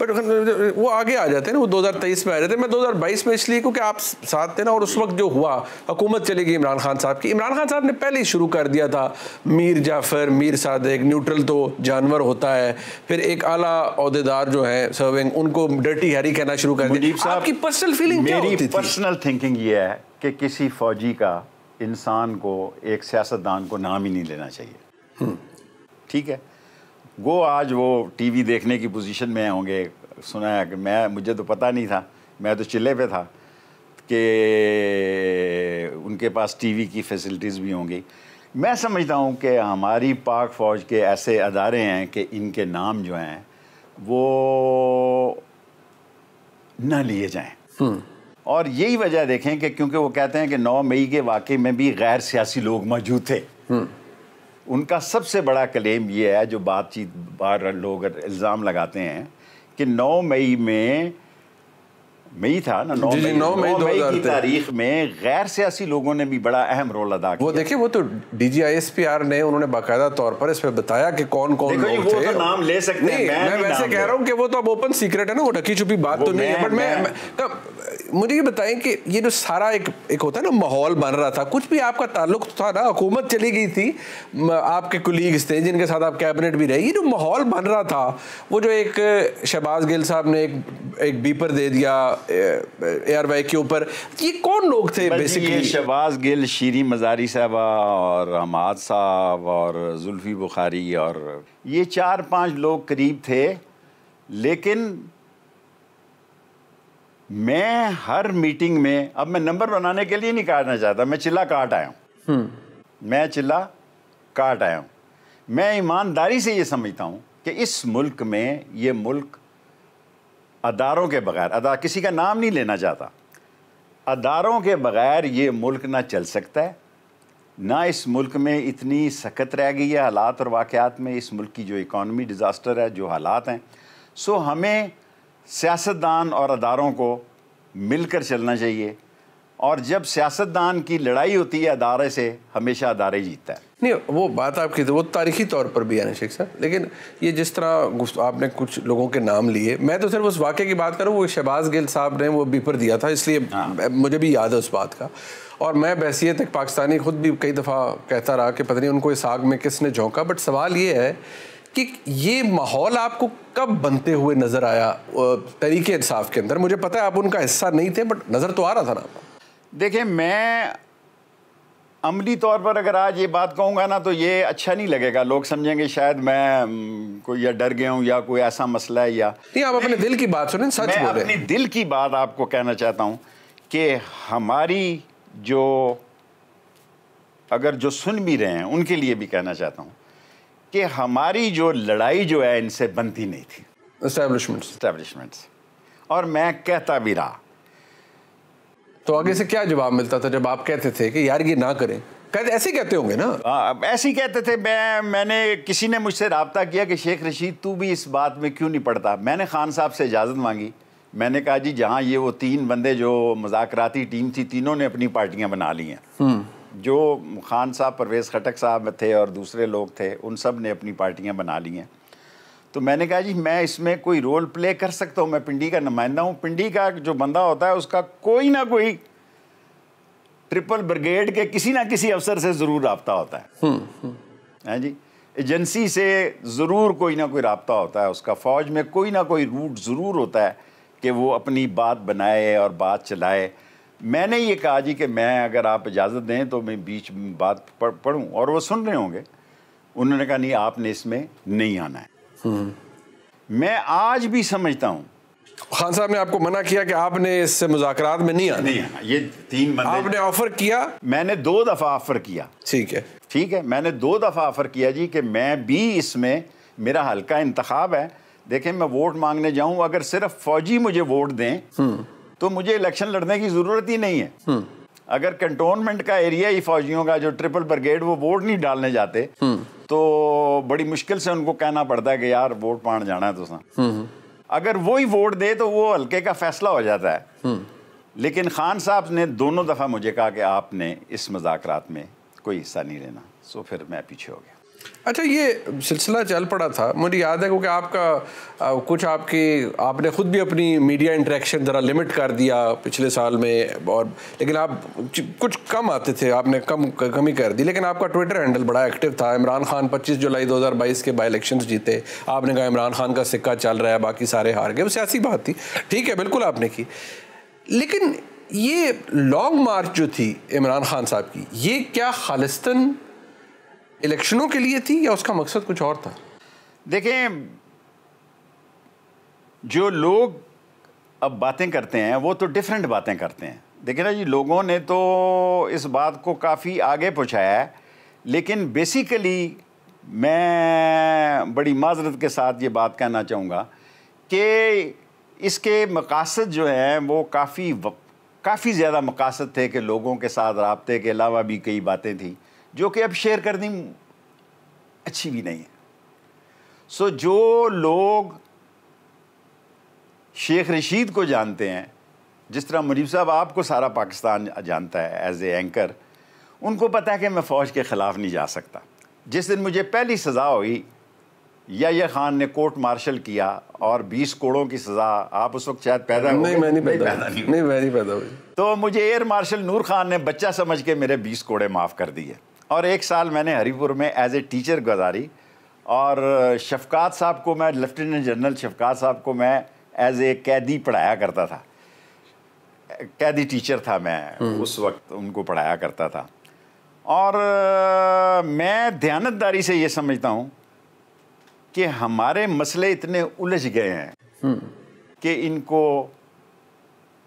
But वो आगे आ जाते हैं ना, वो 2023 में आ जाते हैं। मैं 2022 में इसलिए क्योंकि आप साथ थे ना, और उस वक्त जो हुआ, हुकूमत चली गई इमरान खान साहब की। इमरान खान साहब ने पहले ही शुरू कर दिया था, मीर जाफर, मीर सादिक, न्यूट्रल तो जानवर होता है, फिर एक आला ओहदेदार जो है सर्विंग, उनको डर्टी हैरी कहना शुरू कर दिया। आपकी पर्सनल फीलिंग क्या होती थी? मेरी पर्सनल थिंकिंग ये है कि किसी फौजी का इंसान को, एक सियासतदान को नाम ही नहीं लेना चाहिए। ठीक है, वो आज वो टीवी देखने की पोजीशन में होंगे, सुना है कि मुझे तो पता नहीं था, मैं तो चिल्ले पे था कि उनके पास टीवी की फैसिलिटीज़ भी होंगी। मैं समझता हूँ कि हमारी पाक फ़ौज के ऐसे अदारे हैं कि इनके नाम जो हैं वो न लिए जाएं। और यही वजह देखें कि क्योंकि वो कहते हैं कि 9 मई के वाक़े में भी गैर सियासी लोग मौजूद थे। उनका सबसे बड़ा क्लेम ये है, जो बातचीत बार लोग इल्ज़ाम लगाते हैं कि 9 मई में, मई था ना, 9 मई की तारीख में गैर सियासी लोगों ने भी बड़ा अहम रोल अदा किया। वो देखिए, वो तो DGISPR ने, उन्होंने बाकायदा तौर पर इस पे बताया कि कौन कौन लोग थे। वो तो नाम ले सकते हैं, मैं वैसे कह रहा हूँ कि वो तो अब ओपन सीक्रेट है ना, वो ढकी छुपी बात तो नहीं है। बट मैं मुझे ये बताएं कि ये जो सारा एक होता है ना माहौल बन रहा था, कुछ भी आपका ताल्लुक था ना, हुकूमत चली गई थी, आपके कुलीग्स थे जिनके साथ आप कैबिनेट भी रहे, ये जो माहौल बन रहा था, वो जो एक शहबाज गिल साहब ने एक बीपर दे दिया ARY के ऊपर, ये कौन लोग थे बेसिकली? शहबाज गिल, शीरी मजारी साहबा और हमाद साहब और जुल्फी बुखारी, और ये 4-5 लोग करीब थे। लेकिन मैं हर मीटिंग में, अब मैं नंबर बनाने के लिए नहीं काटना चाहता, मैं चिल्ला काट आया हूँ। मैं ईमानदारी से ये समझता हूँ कि इस मुल्क में, ये मुल्क अदारों के बगैर, किसी का नाम नहीं लेना चाहता, अदारों के बगैर ये मुल्क ना चल सकता है, ना इस मुल्क में इतनी सख्त रह गई है हालात और वाक़यात में, इस मुल्क की जो इकॉनमी डिज़ास्टर है, जो हालात हैं। सो हमें सियासतदान और अदारों को मिलकर चलना चाहिए, और जब सियासतदान की लड़ाई होती है अदारे से, हमेशा अदारे जीतता है। नहीं, वो बात आपकी वो तारीखी तौर पर भी है ना शेख साहब, लेकिन ये जिस तरह आपने कुछ लोगों के नाम लिए, मैं तो सिर्फ उस वाक़े की बात करूँ, वो शहबाज गिल साहब ने वो बीपर दिया था, इसलिए मुझे भी याद है उस बात का। और मैं बहसीत एक पाकिस्तानी खुद भी कई दफ़ा कहता रहा कि पता नहीं उनको इस आग में किसने झोंका। बट सवाल ये है कि ये माहौल आपको कब बनते हुए नज़र आया तहरीके इंसाफ के अंदर? मुझे पता है आप उनका हिस्सा नहीं थे, बट नज़र तो आ रहा था ना। देखिए, मैं अमली तौर पर अगर आज ये बात कहूँगा ना, तो ये अच्छा नहीं लगेगा, लोग समझेंगे शायद मैं कोई या डर गया हूँ या कोई ऐसा मसला है, या नहीं। आप अपने दिल की बात सुनें, सच बोलें। मैं अपनी दिल की बात आपको कहना चाहता हूँ कि हमारी जो, अगर जो सुन भी रहे हैं उनके लिए भी कहना चाहता हूँ कि हमारी जो लड़ाई जो है इनसे बनती नहीं थी, एस्टैब्लिशमेंट्स, और मैं कहता भी रहा। तो आगे से क्या जवाब मिलता था जब आप कहते थे कि यार ये ना करें? कहते ऐसे कहते होंगे ना? ऐसे ही कहते थे। मैंने किसी ने मुझसे रब्ता किया कि शेख रशीद तू भी इस बात में क्यों नहीं पड़ता। मैंने खान साहब से इजाज़त मांगी, मैंने कहा जी जहाँ ये वो 3 बंदे जो मुज़ाकराती टीम थी, तीनों ने अपनी पार्टियाँ बना ली हैं। जो खान साहब, परवेज़ खटक साहब थे और दूसरे लोग थे, उन सब ने अपनी पार्टियाँ बना ली हैं। तो मैंने कहा जी मैं इसमें कोई रोल प्ले कर सकता हूँ, मैं पिंडी का नुमाइंदा हूँ। पिंडी का जो बंदा होता है उसका कोई ना कोई ट्रिपल ब्रिगेड के किसी ना किसी अफसर से ज़रूर रब्ता होता है। हैं जी, एजेंसी से ज़रूर कोई ना कोई रब्ता होता है उसका, फ़ौज में कोई ना कोई रूट ज़रूर होता है कि वो अपनी बात बनाए और बात चलाए। मैंने ये कहा जी कि मैं, अगर आप इजाज़त दें तो मैं बीच में बात पढ़ूँ, और वो सुन रहे होंगे। उन्होंने कहा नहीं, आपने इसमें नहीं आना है। मैं आज भी समझता हूँ खान साहब ने आपको मना किया कि आपने इस मुज़ाकरात में नहीं आना। ये 3 बंदे आपने ऑफर किया? मैंने 2 दफ़ा ऑफर किया। ठीक है, मैंने 2 दफ़ा ऑफर किया जी कि मैं भी इसमें, मेरा हल्का इंतखाब है। देखें, मैं वोट मांगने जाऊं, अगर सिर्फ फौजी मुझे वोट दें तो मुझे इलेक्शन लड़ने की ज़रूरत ही नहीं है। अगर कंटोनमेंट का एरिया ही फौजियों का, जो ट्रिपल ब्रिगेड, वो वोट नहीं डालने जाते तो बड़ी मुश्किल से उनको कहना पड़ता है कि यार वोट पाने जाना है तो अगर वो ही वोट दे तो वो हल्के का फैसला हो जाता है। लेकिन खान साहब ने दोनों दफ़ा मुझे कहा कि आपने इस मुज़ाकरात में कोई हिस्सा नहीं लेना। सो फिर मैं पीछे हो गया। अच्छा, ये सिलसिला चल पड़ा था, मुझे याद है, क्योंकि आपका कुछ आपने खुद भी अपनी मीडिया इंटरेक्शन ज़रा लिमिट कर दिया पिछले साल में, और लेकिन आप कुछ कम आते थे, आपने कम ही कर दी, लेकिन आपका ट्विटर हैंडल बड़ा एक्टिव था। इमरान खान 25 जुलाई 2022 के बाई इलेक्शंस जीते, आपने कहा इमरान खान का सिक्का चल रहा है, बाकी सारे हार गए। वो सियासी बात थी, ठीक है, बिल्कुल आपने की। लेकिन ये लॉन्ग मार्च जो थी इमरान खान साहब की, ये क्या खालिस्तन इलेक्शनों के लिए थी या उसका मकसद कुछ और था? देखें, जो लोग अब बातें करते हैं वो तो डिफरेंट बातें करते हैं। देखिए ना जी, लोगों ने तो इस बात को काफ़ी आगे पहुंचाया है, लेकिन बेसिकली मैं बड़ी माजरत के साथ ये बात कहना चाहूँगा कि इसके मकासद जो हैं वो काफ़ी ज़्यादा मकासद थे कि लोगों के साथ राब्ते के अलावा भी कई बातें थी जो कि अब शेयर करनी अच्छी भी नहीं है। सो जो लोग शेख रशीद को जानते हैं, जिस तरह मुनीब साहब आपको सारा पाकिस्तान जानता है एज ए एंकर, उनको पता है कि मैं फ़ौज के ख़िलाफ़ नहीं जा सकता। जिस दिन मुझे पहली सज़ा हुई, याह्या खान ने कोर्ट मार्शल किया और 20 करोड़ की सज़ा, आप उस वक्त शायद पैदा नहीं, मैं नहीं पैदा हुई, तो मुझे एयर मार्शल नूर खान ने बच्चा समझ के मेरे 20 करोड़ माफ़ कर दिए, और 1 साल मैंने हरीपुर में एज ए टीचर गुजारी, और शफकात साहब को मैं, लेफ्टिनेंट जनरल शफकात साहब को मैं एज ए कैदी पढ़ाया करता था, कैदी टीचर था मैं उस वक्त, उनको पढ़ाया करता था। और मैं दयानतदारी से ये समझता हूँ कि हमारे मसले इतने उलझ गए हैं कि इनको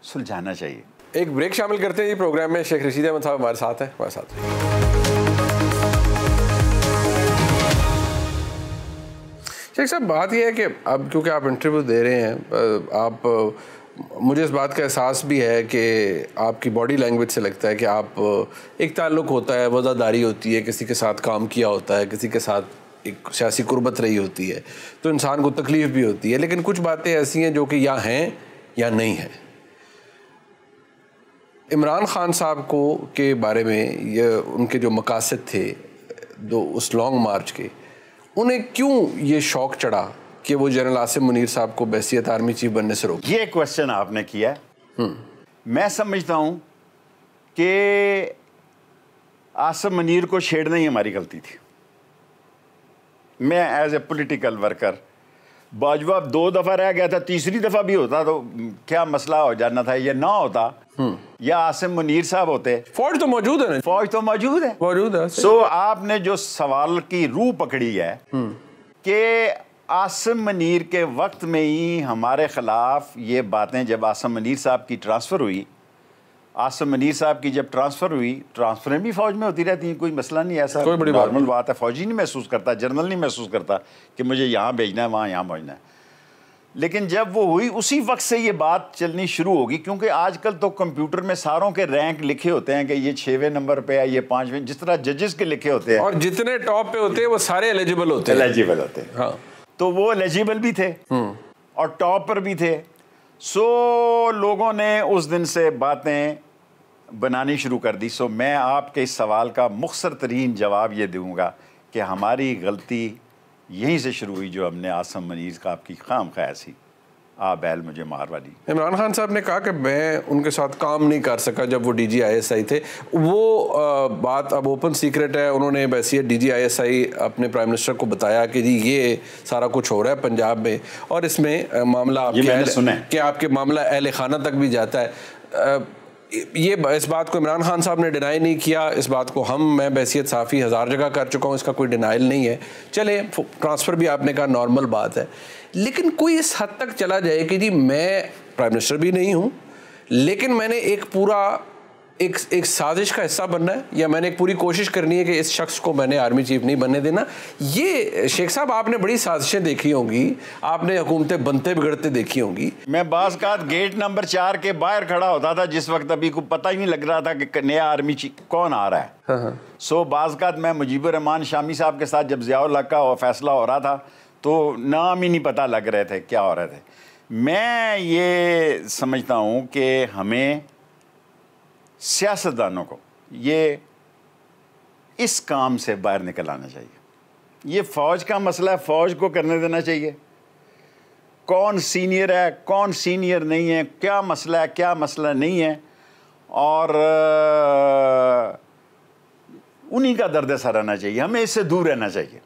सुलझाना चाहिए। एक ब्रेक शामिल करते हैं ये प्रोग्राम में। शेख रशीद अहमद साहब हमारे साथ हैं, हमारे साथ शेख साहब, बात यह है कि अब क्योंकि आप इंटरव्यू दे रहे हैं, मुझे इस बात का एहसास भी है कि आपकी बॉडी लैंग्वेज से लगता है कि आप एक ताल्लुक़ होता है, वज़ादारी होती है, किसी के साथ काम किया होता है, किसी के साथ एक सियासी कुर्बत रही होती है, तो इंसान को तकलीफ़ भी होती है। लेकिन कुछ बातें ऐसी हैं जो कि या हैं या नहीं हैं। इमरान खान साहब को के बारे में ये उनके जो मकासद थे दो उस लॉन्ग मार्च के, उन्हें क्यों ये शौक़ चढ़ा कि वो जनरल आसिम मुनीर साहब को बहसीत आर्मी चीफ बनने से रोक? ये क्वेश्चन आपने किया है। मैं समझता हूँ कि आसिम मुनीर को छेड़ना ही हमारी गलती थी। मैं as a political worker, Bajwa 2 दफ़ा रह गया था, तीसरी दफ़ा भी होता तो क्या मसला हो जाना था। ये ना होता या आसिम मुनीर साहब होते। फौज तो मौजूद है ना? फौज तो मौजूद है। सो आपने जो सवाल की रूह पकड़ी है कि आसिम मुनीर के वक्त में ही हमारे ख़िलाफ़ ये बातें, जब आसिम मुनीर साहब की ट्रांसफ़र हुई, आसिम मुनीर साहब की जब ट्रांसफ़र हुई, ट्रांसफ़रें भी फ़ौज में होती रहती हैं, कोई मसला नहीं, ऐसा कोई बड़ी नॉर्मल बात है। फ़ौजी नहीं महसूस करता, जनरल नहीं महसूस करता कि मुझे यहाँ भेजना है, वहाँ यहाँ भेजना है। लेकिन जब वो हुई, उसी वक्त से ये बात चलनी शुरू होगी, क्योंकि आजकल तो कंप्यूटर में सारों के रैंक लिखे होते हैं कि ये 6वें नंबर पे है, ये 5वें, जिस तरह जजेस के लिखे होते हैं, और जितने टॉप पे होते हैं वो सारे एलिजिबल होते हैं। हाँ, तो वो एलिजिबल भी थे और टॉप पर भी थे। सो लोगों ने उस दिन से बातें बनानी शुरू कर दी। सो मैं आपके इस सवाल का मुख्तसर तरीन जवाब ये दूंगा कि हमारी गलती यहीं से शुरू हुई, जो हमने आसिम मुनीर का आपकी खाम खा ऐसी बैल मुझे मार वाली। इमरान खान साहब ने कहा कि मैं उनके साथ काम नहीं कर सका जब वो DGISI थे। वो बात अब ओपन सीक्रेट है। उन्होंने बहसीत DGISI अपने प्राइम मिनिस्टर को बताया कि जी ये सारा कुछ हो रहा है पंजाब में, और इसमें मामला कि आपके मामला अहले खाना तक भी जाता है। ये इस बात को इमरान खान साहब ने डिनाई नहीं किया। इस बात को मैं बहसीत साफ़ी 1000 जगह कर चुका हूँ, इसका कोई डिनाइल नहीं है। चले, ट्रांसफ़र भी आपने कहा नॉर्मल बात है, लेकिन कोई इस हद तक चला जाए कि जी मैं प्राइम मिनिस्टर भी नहीं हूँ, लेकिन मैंने एक पूरा एक साजिश का हिस्सा बनना है, या मैंने एक पूरी कोशिश करनी है कि इस शख्स को मैंने आर्मी चीफ नहीं बनने देना। ये शेख साहब, आपने बड़ी साजिशें देखी होंगी, आपने हुकूमतें बनते बिगड़ते देखी होंगी। मैं बाज़ का गेट नंबर 4 के बाहर खड़ा होता था जिस वक्त अभी को पता ही नहीं लग रहा था कि नया आर्मी चीफ कौन आ रहा है। सो बाज़ का मैं मुजीबुर रहमान शामी साहब के साथ जब ज़ियाउल हक का फैसला हो रहा था तो नाम ही नहीं पता लग रहे थे क्या हो रहे थे। मैं ये समझता हूँ कि हमें सियासतदानों को ये इस काम से बाहर निकल आना चाहिए। ये फ़ौज का मसला है, फ़ौज को करने देना चाहिए। कौन सीनियर है, कौन सीनियर नहीं है, क्या मसला है, क्या मसला नहीं है, और उन्हीं का दर्द सर रहना चाहिए। हमें इससे दूर रहना चाहिए,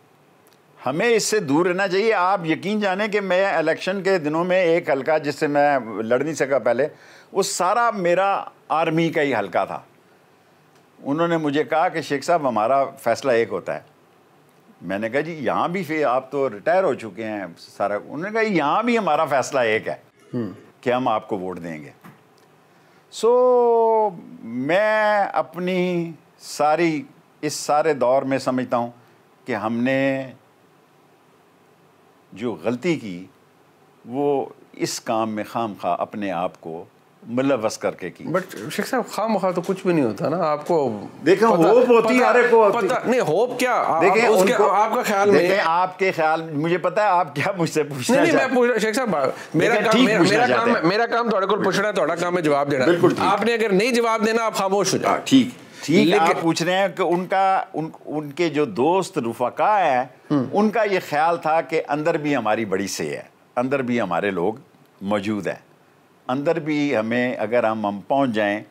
हमें इससे दूर रहना चाहिए। आप यकीन जाने कि मैं इलेक्शन के दिनों में एक हलका जिससे मैं लड़ नहीं सका पहले, वो सारा मेरा आर्मी का ही हलका था। उन्होंने मुझे कहा कि शेख साहब हमारा फ़ैसला एक होता है। मैंने कहा जी यहाँ भी, फिर आप तो रिटायर हो चुके हैं सारा। उन्होंने कहा यहाँ भी हमारा फ़ैसला एक है कि हम आपको वोट देंगे। सो मैं अपनी इस सारे दौर में समझता हूँ कि हमने जो गलती की वो इस काम में खामखा अपने आप को मुलव्वस करके की। बट शेख साहब खामखा तो कुछ भी नहीं होता ना। आपको देखें होप होती है, पता नहीं होप क्या, देखें आपका ख्याल में, देखें आपके ख्याल, मुझे पता है आप क्या मुझसे पूछना नहीं, मैं पूछ शेख साहब, मेरा काम थोड़े को पूछना है, थोड़ा काम है जवाब देना। बिल्कुल, आपने अगर नहीं जवाब देना आप खामोश हो जाओ। ठीक आप पूछ रहे हैं कि उनके जो दोस्त रुफका हैं उनका ये ख्याल था कि अंदर भी हमारी बड़ी से है, अंदर भी हमारे लोग मौजूद हैं, अंदर भी हमें अगर हम पहुंच जाएं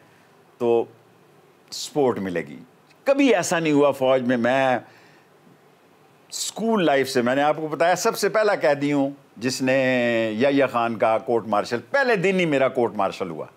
तो सपोर्ट मिलेगी। कभी ऐसा नहीं हुआ फ़ौज में। मैं स्कूल लाइफ से, मैंने आपको बताया, सबसे पहला कैदी हूँ जिसने याह्या खान का कोर्ट मार्शल, पहले दिन ही मेरा कोर्ट मार्शल हुआ।